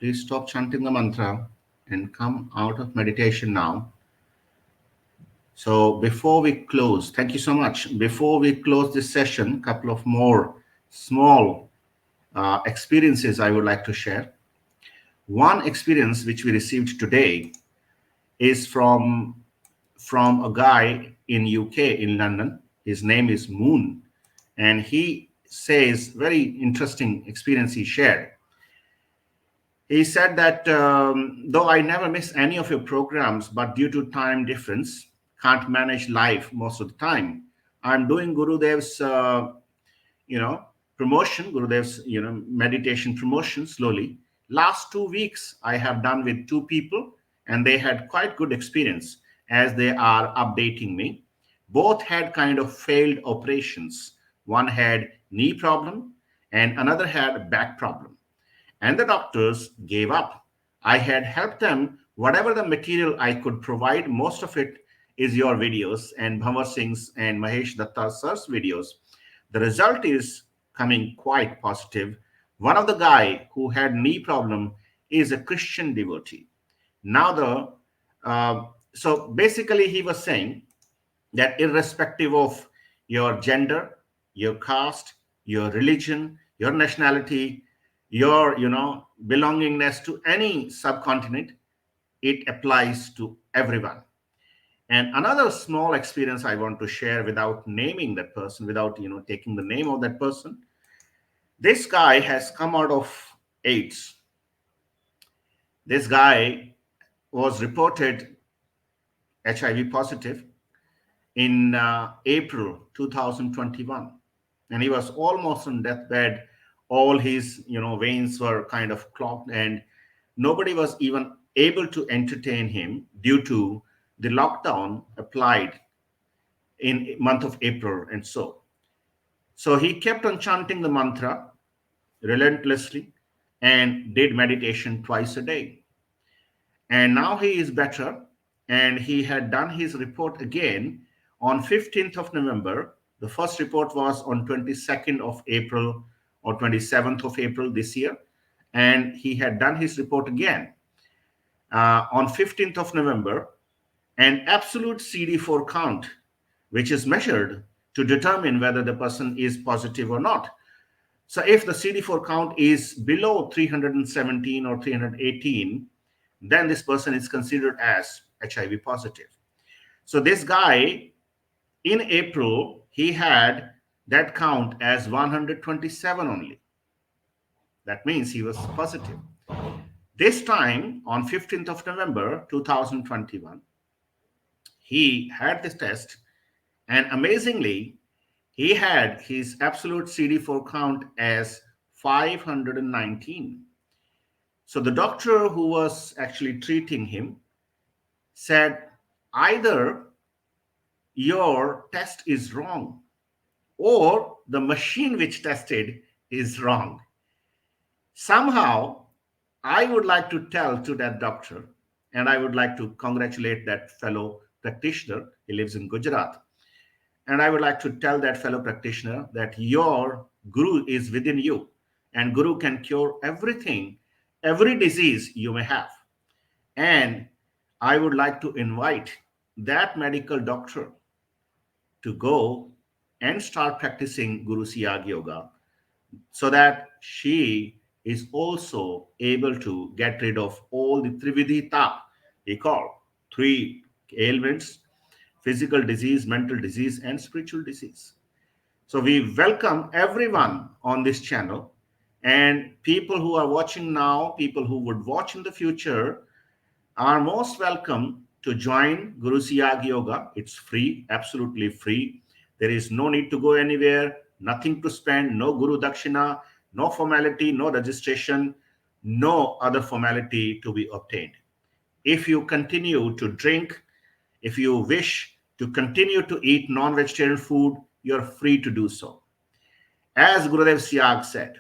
A: Please stop chanting the mantra and come out of meditation now. So before we close, thank you so much. Before we close this session, a couple of more small experiences I would like to share. One experience which we received today is from a guy in UK, in London. His name is Moon, and he says very interesting experience he shared. He said that though I never miss any of your programs, but due to time difference, can't manage life most of the time. I'm doing Gurudev's, promotion, Gurudev's, meditation promotion slowly. Last 2 weeks I have done with two people, and they had quite good experience as they are updating me. Both had kind of failed operations. One had knee problem, and another had back problem, and the doctors gave up. I had helped them, whatever the material I could provide. Most of it is your videos and Bhavar Singh's and Mahesh Datta sir's videos. The result is coming quite positive. One of the guy who had knee problem is a Christian devotee. Now so basically he was saying that irrespective of your gender, your caste, your religion, your nationality, your belongingness to any subcontinent, it applies to everyone. And another small experience I want to share without naming that person, without taking the name of that person. This guy has come out of AIDS. This guy was reported HIV positive in April 2021, and he was almost on deathbed. All his veins were kind of clogged, and nobody was even able to entertain him due to the lockdown applied in month of April. And so he kept on chanting the mantra relentlessly and did meditation twice a day. And now he is better, and he had done his report again on 15th of November. The first report was on 22nd of April or 27th of April this year, and he had done his report again on 15th of November. An absolute CD4 count, which is measured to determine whether the person is positive or not. So if the CD4 count is below 317 or 318, then this person is considered as HIV positive. So this guy, in April, he had that count as 127 only. That means he was positive. This time, on 15th of November 2021, he had this test, and amazingly, he had his absolute CD4 count as 519. So the doctor who was actually treating him said, either your test is wrong or the machine which tested is wrong. Somehow, I would like to tell to that doctor, and I would like to congratulate that fellow practitioner. He lives in Gujarat. And I would like to tell that fellow practitioner that your Guru is within you, and Guru can cure everything, every disease you may have. And I would like to invite that medical doctor to go and start practicing Guru Siyag Yoga, so that she is also able to get rid of all the Trividhi Tap, we call three ailments: physical disease, mental disease, and spiritual disease. So we welcome everyone on this channel, and people who are watching now, people who would watch in the future, are most welcome to join Guru Siyag Yoga. It's free, absolutely free. There is no need to go anywhere, nothing to spend, no Guru Dakshina, no formality, no registration, no other formality to be obtained. If you continue to drink, if you wish to continue to eat non-vegetarian food, you're free to do so. As Gurudev Siyag said,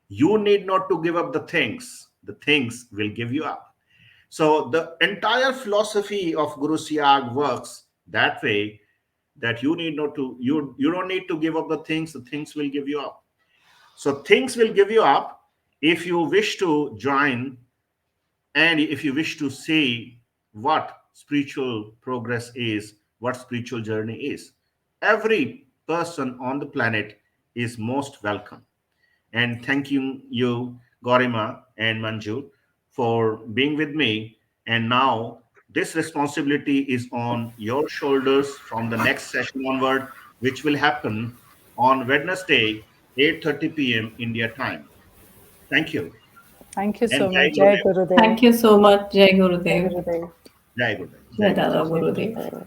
A: you need not to give up the things will give you up. So the entire philosophy of Guru Siyag works that way, that you don't need to give up the things will give you up. So things will give you up if you wish to join and if you wish to see what spiritual progress is, what spiritual journey is. Every person on the planet is most welcome. And thanking you, Gorima and Manju, for being with me. And now this responsibility is on your shoulders from the next session onward, which will happen on Wednesday, 8:30 p.m. India time. Thank you.
C: Thank you
A: And
C: so
A: Jai
C: much. Jai
A: Gurudev.
C: Gurudev.
B: Thank you so much. Jai
C: Jai
B: Gurudev.
C: Gurudev.
A: Jai Gurudev.
B: Jai
A: Jai
B: Dada
A: Gurudev.
C: Jai
B: Gurudev.
C: Gurudev.